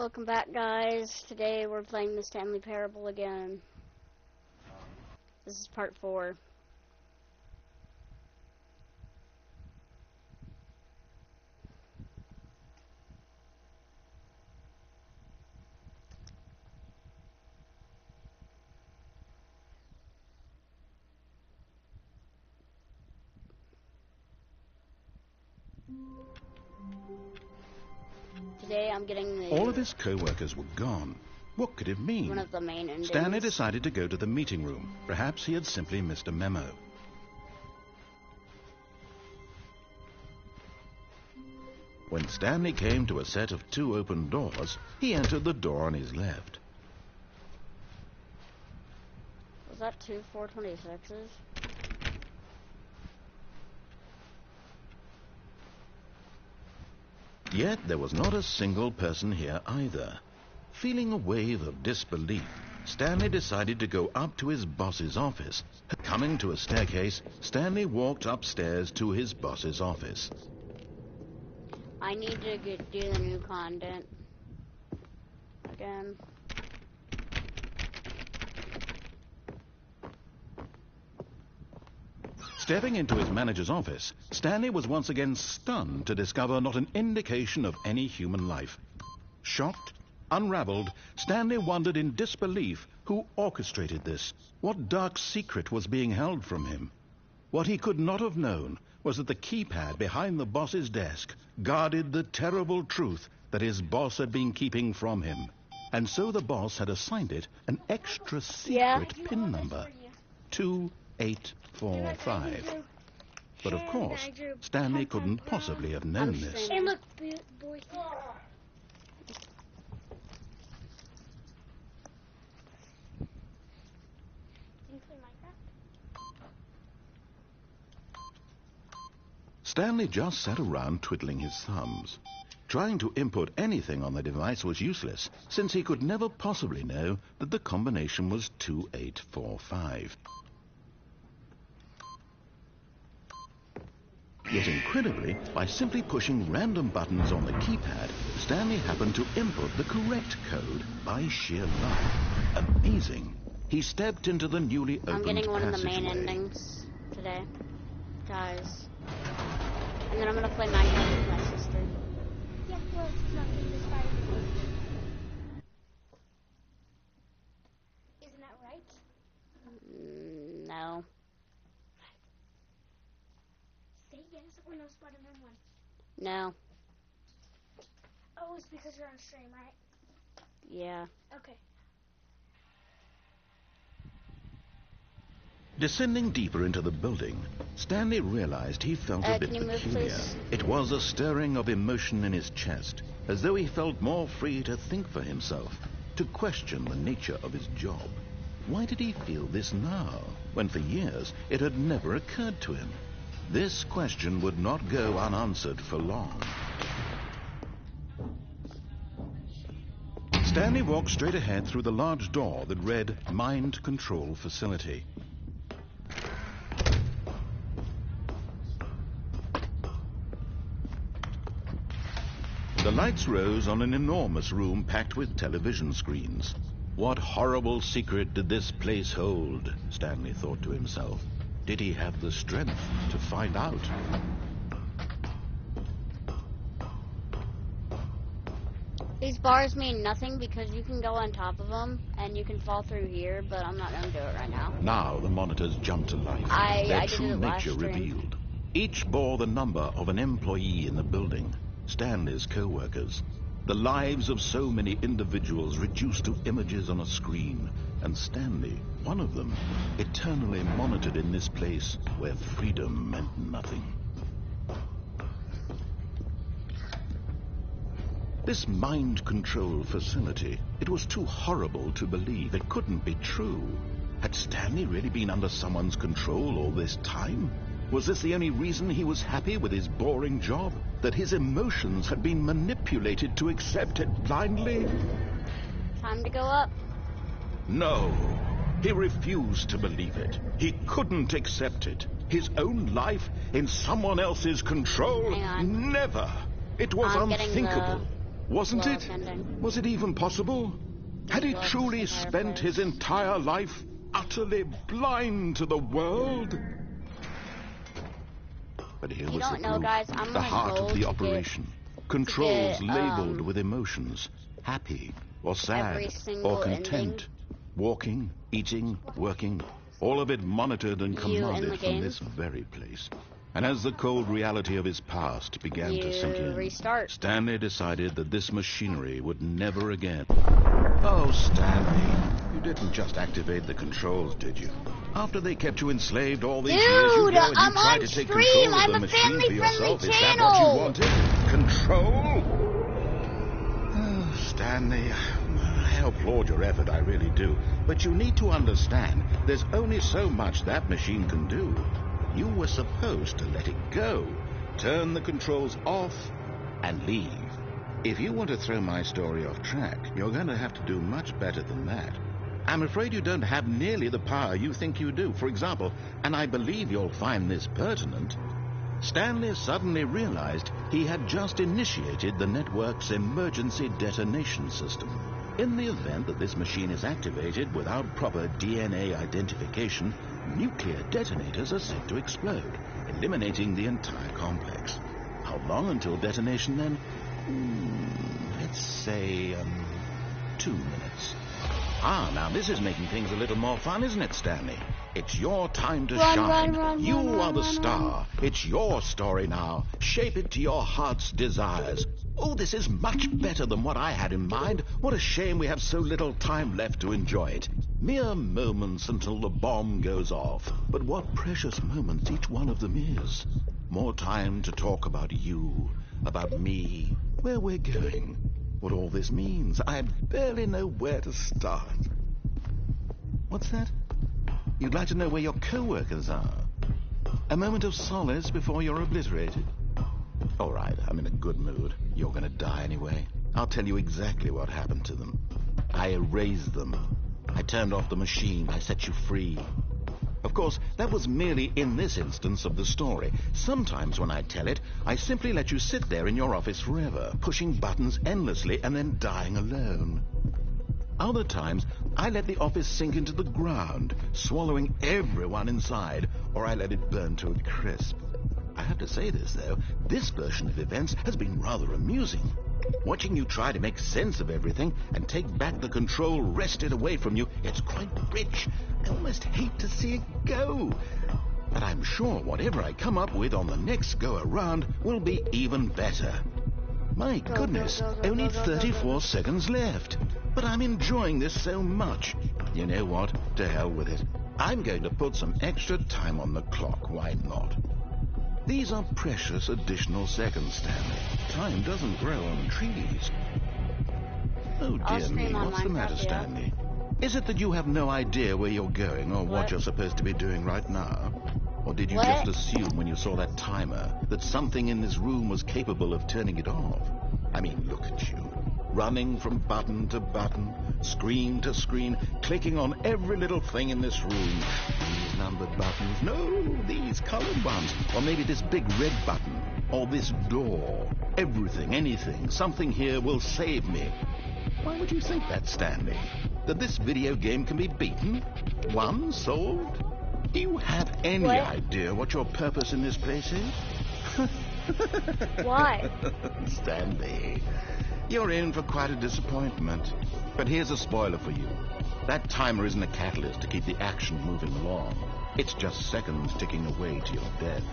Welcome back, guys. Today we're playing the Stanley Parable again. This is part 4. Today I'm getting the... All of his co-workers were gone. What could it mean? One of the main endings. Stanley decided to go to the meeting room. Perhaps he had simply missed a memo. When Stanley came to a set of 2 open doors, he entered the door on his left. Was that 2 426s? Yet there was not a single person here either. Feeling a wave of disbelief, Stanley decided to go up to his boss's office. Coming to a staircase, Stanley walked upstairs to his boss's office. I need to do the new content again. Stepping into his manager's office, Stanley was once again stunned to discover not an indication of any human life. Shocked, unraveled, Stanley wondered in disbelief who orchestrated this. What dark secret was being held from him? What he could not have known was that the keypad behind the boss's desk guarded the terrible truth that his boss had been keeping from him. And so the boss had assigned it an extra secret PIN number, 2845. But of course, Stanley couldn't possibly have known this. Hey, look, boy. Stanley just sat around twiddling his thumbs. Trying to input anything on the device was useless, since he could never possibly know that the combination was 2845. Yet incredibly, by simply pushing random buttons on the keypad, Stanley happened to input the correct code by sheer luck. Amazing. He stepped into the newly opened I'm getting one of the main passageway. endings today, guys. And then I'm gonna play Minecraft with my sister. Yeah, well, it's not in this part. Isn't that right? No. Say yes or no Spider-Man 1. No. Oh, it's because you're on stream, right? Yeah. Okay. Descending deeper into the building, Stanley realized he felt a bit can you move, peculiar. please? It was a stirring of emotion in his chest, as though he felt more free to think for himself, to question the nature of his job. Why did he feel this now, when for years it had never occurred to him? This question would not go unanswered for long. Stanley walked straight ahead through the large door that read Mind Control Facility. The lights rose on an enormous room packed with television screens. What horrible secret did this place hold? Stanley thought to himself. Did he have the strength to find out? These bars mean nothing because you can go on top of them and you can fall through here, but I'm not gonna do it right now. Now the monitors jumped to life. I Their did true it last nature stream. revealed. Each bore the number of an employee in the building, Stanley's co-workers. The lives of so many individuals reduced to images on a screen, and Stanley, one of them, eternally monitored in this place where freedom meant nothing. This mind control facility, it was too horrible to believe. It couldn't be true. Had Stanley really been under someone's control all this time? Was this the only reason he was happy with his boring job? That his emotions had been manipulated to accept it blindly? Time to go up. No. He refused to believe it. He couldn't accept it. His own life in someone else's control? Hang on. Never. It was I'm getting unthinkable. Wasn't it? ending. Was it even possible? Had he Lost truly the spent his fireplace. entire life utterly blind to the world? But here You was the don't know, proof, guys, I'm the gonna heart go of the to operation. Controls get, labeled with emotions, happy or sad every single or content. ending. Walking, eating, working, all of it monitored and You in the commanded from game? this very place. And as the cold reality of his past began to sink You in, restart. Stanley decided that this machinery would never again. Oh, Stanley, you didn't just activate the controls, did you? After they kept you enslaved all these years, you Dude, go and you I'm try on to take stream. control of I'm the a machine for family-friendly yourself. Is that channel. what you wanted? Control? Oh, Stanley, I applaud your effort, I really do. But you need to understand, there's only so much that machine can do. You were supposed to let it go, turn the controls off, and leave. If you want to throw my story off track, you're going to have to do much better than that. I'm afraid you don't have nearly the power you think you do. For example, and I believe you'll find this pertinent, Stanley suddenly realized he had just initiated the network's emergency detonation system. In the event that this machine is activated without proper DNA identification, nuclear detonators are said to explode, eliminating the entire complex. How long until detonation then? Let's say, 2 minutes. Ah, now this is making things a little more fun, isn't it, Stanley? It's your time to shine. You are the star. It's your story now. Shape it to your heart's desires. Oh, this is much better than what I had in mind. What a shame we have so little time left to enjoy it. Mere moments until the bomb goes off. But what precious moments each one of them is. More time to talk about you, about me, where we're going, what all this means. I barely know where to start. What's that? You'd like to know where your co-workers are? A moment of solace before you're obliterated? All right, I'm in a good mood. You're gonna die anyway. I'll tell you exactly what happened to them. I erased them. I turned off the machine. I set you free. Of course, that was merely in this instance of the story. Sometimes when I tell it, I simply let you sit there in your office forever, pushing buttons endlessly and then dying alone. Other times, I let the office sink into the ground, swallowing everyone inside, or I let it burn to a crisp. I have to say this, though, this version of events has been rather amusing. Watching you try to make sense of everything and take back the control wrested away from you, it's quite rich. I almost hate to see it go. But I'm sure whatever I come up with on the next go-around will be even better. My goodness, only 34 seconds left. But I'm enjoying this so much. You know what? To hell with it. I'm going to put some extra time on the clock. Why not? These are precious additional seconds, Stanley. Time doesn't grow on trees. Oh, dear me, what's the matter, Stanley? Is it that you have no idea where you're going or what you're supposed to be doing right now? Or did you just assume when you saw that timer that something in this room was capable of turning it off? I mean, look at you. Running from button to button, screen to screen, clicking on every little thing in this room. These numbered buttons, no, these colored ones. Or maybe this big red button, or this door. Everything, anything, something here will save me. Why would you think that, Stanley? That this video game can be beaten? Won? Solved? Do you have any idea what your purpose in this place is? Why? Stanley, you're in for quite a disappointment. But here's a spoiler for you. That timer isn't a catalyst to keep the action moving along. It's just seconds ticking away to your death.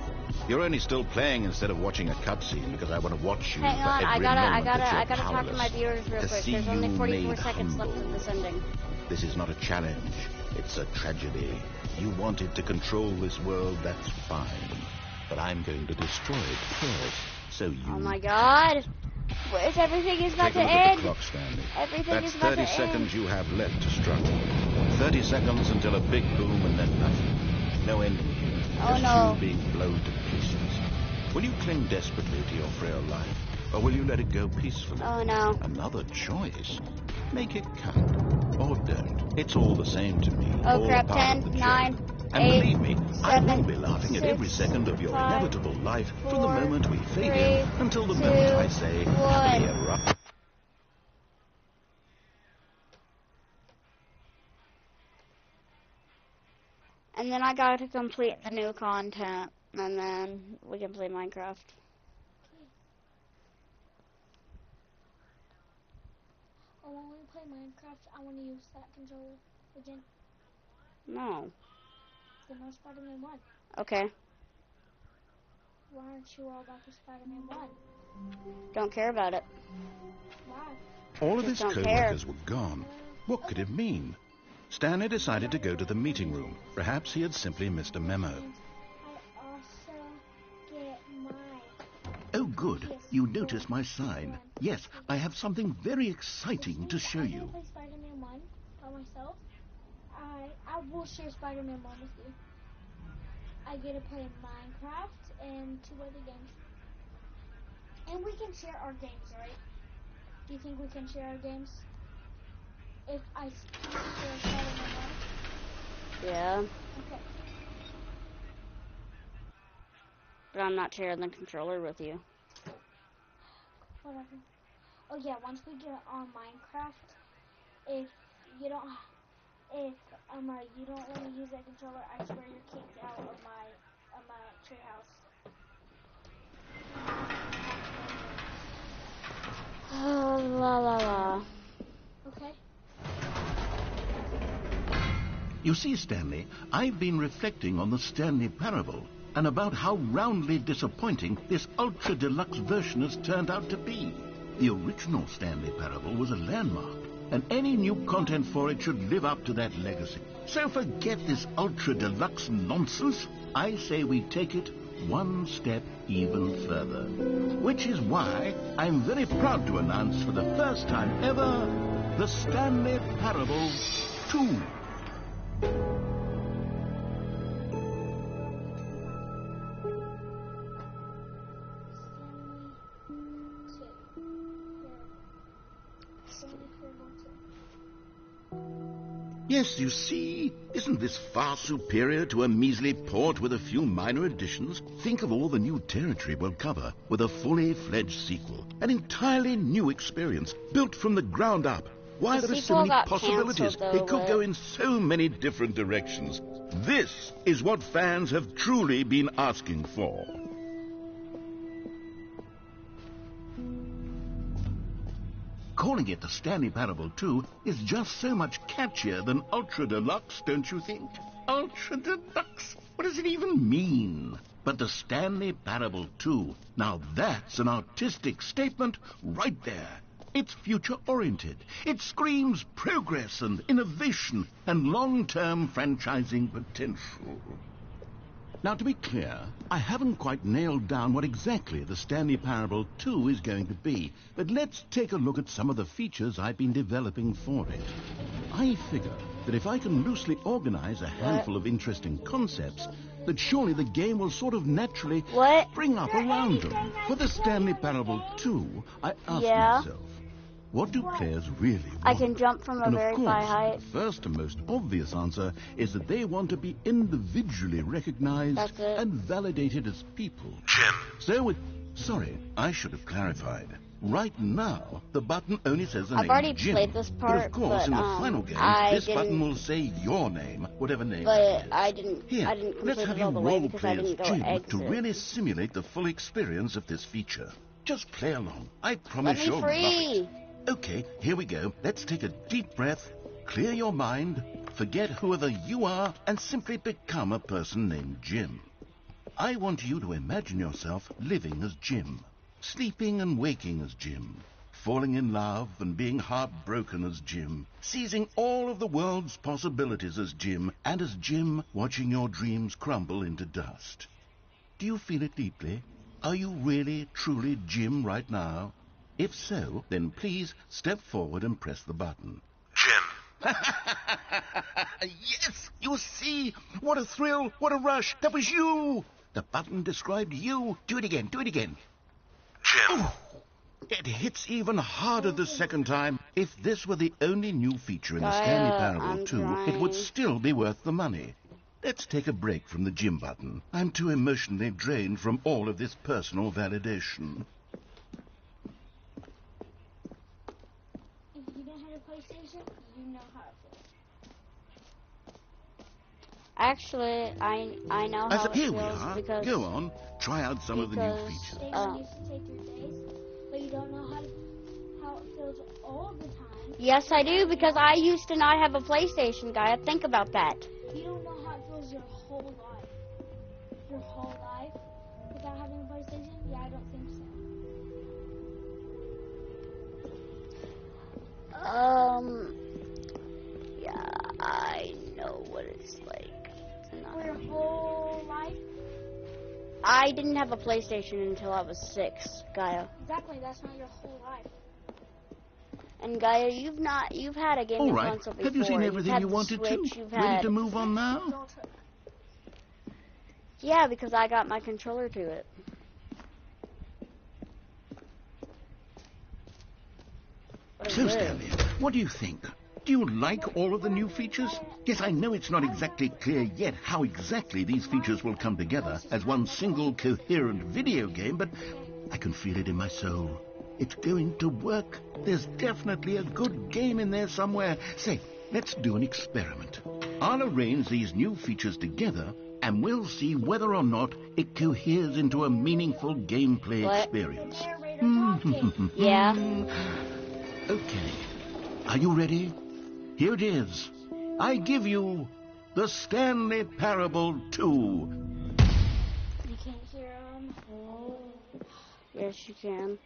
You're only still playing instead of watching a cutscene because I want to watch you Hang on, for I every gotta moment that you're talk to my powerless. viewers real To quick. see There's only you 44 made seconds left humble. of this ending. This is not a challenge. It's a tragedy. You wanted to control this world, that's fine. But I'm going to destroy it first, so you... Oh my god! Where's everything is about Take a to look at end? the clock, Stanley. Everything That's is about 30 to seconds end. you have left to struggle. 30 seconds until a big boom and then nothing. No ending here. Oh, Just no. you being blown to pieces. Will you cling desperately to your frail life, or will you let it go peacefully? Oh no. Another choice. Make it count, or don't. It's all the same to me. Oh All crap, part of 10, the 9, joke. And 8, believe me, I will 7, be laughing at every 6, second of your 5, inevitable life from the 4, moment we fade 3, in until the 2, moment I say, 1. clear up. And then I got to complete the new content, and then we can play Minecraft. Oh, when we play Minecraft, I want to use that controller again. No. The no Spider-Man 1. Okay. Why aren't you all about the Spider-Man 1? Don't care about it. Why? All of Just his don't co-workers were gone. What could it mean? Stanley decided to go to the meeting room. Perhaps he had simply missed a memo. And I also get my... Oh, good. You noticed my sign. Yes, I have something very exciting to show you. I play Spider-Man 1 by myself. I will share Spider-Man 1 with you. I get to play Minecraft and 2 other games. And we can share our games, right? Do you think we can share our games? If I share Spider-Man 1? Yeah. Okay. But I'm not sharing the controller with you. Whatever. Oh yeah, once we get on Minecraft, if you don't want to use that controller, I swear you're kicked out of my treehouse. La la la. Okay. You see, Stanley, I've been reflecting on the Stanley Parable and about how roundly disappointing this ultra-deluxe version has turned out to be. The original Stanley Parable was a landmark, and any new content for it should live up to that legacy. So forget this ultra-deluxe nonsense. I say we take it one step even further. Which is why I'm very proud to announce for the first time ever the Stanley Parable 2. Yes, you see, isn't this far superior to a measly port with a few minor additions? Think of all the new territory we'll cover with a fully fledged sequel. An entirely new experience, built from the ground up. Why, The there are so sequel many got possibilities. canceled, though, It could but- go in so many different directions. This is what fans have truly been asking for. Calling it the Stanley Parable 2 is just so much catchier than Ultra Deluxe, don't you think? Ultra Deluxe? What does it even mean? But the Stanley Parable 2, now that's an artistic statement right there. It's future-oriented. It screams progress and innovation and long-term franchising potential. Now, to be clear, I haven't quite nailed down what exactly the Stanley Parable 2 is going to be, but let's take a look at some of the features I've been developing for it. I figure that if I can loosely organize a handful of interesting concepts, that surely the game will sort of naturally spring up around them. For the Stanley Parable 2, I asked myself, what do players really want? I can jump from a And very of course, high height. the first and most obvious answer is that they want to be individually recognized That's it. and validated as people. So sorry, I should have clarified. Right now, the button only says the I've name already Jim. played this But part, of course, in the final game, this button didn't- will say your name, whatever name But that is. I didn't Here, complete let's have it you all the way role because play I didn't as go Jim exit. to really simulate the full experience of this feature. Just play along. I promise Let me you'll love it. free. Okay, here we go. Let's take a deep breath, clear your mind, forget whoever you are, and simply become a person named Jim. I want you to imagine yourself living as Jim, sleeping and waking as Jim, falling in love and being heartbroken as Jim, seizing all of the world's possibilities as Jim, and as Jim watching your dreams crumble into dust. Do you feel it deeply? Are you really, truly Jim right now? If so, then please step forward and press the button. Jim. Yes! You see? What a thrill! What a rush! That was you! The button described you. Do it again. Do it again. Jim. Ooh, it hits even harder the second time. If this were the only new feature in the Stanley Parable I'm 2, it would trying. still be worth the money. Let's take a break from the Jim button. I'm too emotionally drained from all of this personal validation. If you don't have a PlayStation, you know how it feels. Actually, Actually, I know how it Here we feels are. because Go on. Try out some of the new because, features. They used to take 3 days, but you don't know how it feels all the time. yes, I do, because I used to not have a PlayStation, Gaia. Think about that. You don't know how it feels your whole life. Your whole life without having a PlayStation? Yeah, I don't think so. Yeah, I know what it's like. For your whole life? I didn't have a PlayStation until I was 6, Gaia. Exactly, that's not your whole life. And Gaia, you've had a gaming All right. console before. Have you seen You've everything had you the wanted Switch, to? you've Ready had... to move on now? Don't try. Yeah, because I got my controller to it. What is So, this? Stanley, what do you think? Do you like all of the new features? Yes, I know it's not exactly clear yet how exactly these features will come together as one single coherent video game, but I can feel it in my soul. It's going to work. There's definitely a good game in there somewhere. Say, let's do an experiment. I'll arrange these new features together, and we'll see whether or not it coheres into a meaningful gameplay What? experience. Talking. Yeah. Okay. Are you ready? Here it is. I give you the Stanley Parable 2. You can't hear them. Yes, you can.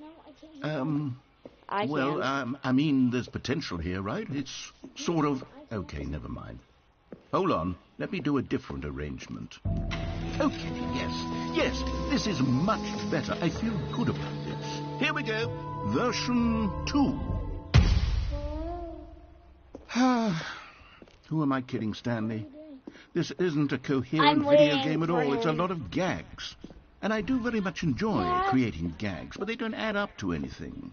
No, I can't hear them. I Well, can. I mean, there's potential here, right? It's sort of... Okay, never mind. Hold on. Let me do a different arrangement. Okay, yes, this is much better. I feel good about this. Here we go. Version 2. Who am I kidding, Stanley? This isn't a coherent I'm video waiting game at for all. It's a him. lot of gags. And I do very much enjoy creating gags, but they don't add up to anything.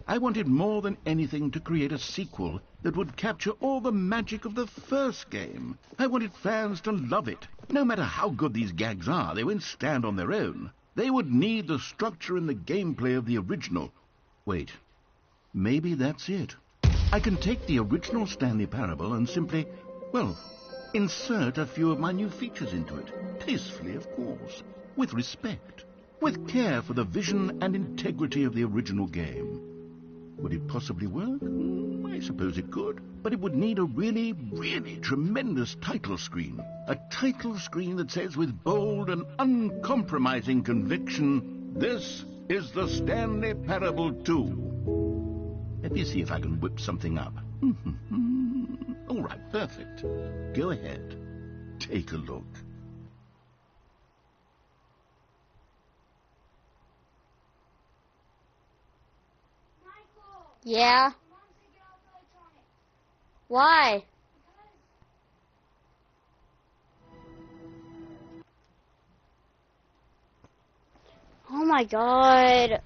I wanted more than anything to create a sequel that would capture all the magic of the first game. I wanted fans to love it. No matter how good these gags are, they won't stand on their own. They would need the structure and the gameplay of the original. Wait, maybe that's it. I can take the original Stanley Parable and simply, well, insert a few of my new features into it. Tastefully, of course. With respect. With care for the vision and integrity of the original game. Would it possibly work? I suppose it could. But it would need a really, really tremendous title screen. A title screen that says with bold and uncompromising conviction, "This is the Stanley Parable 2. Let me see if I can whip something up. All right, perfect. Go ahead. Take a look. Yeah. Why? Oh my god.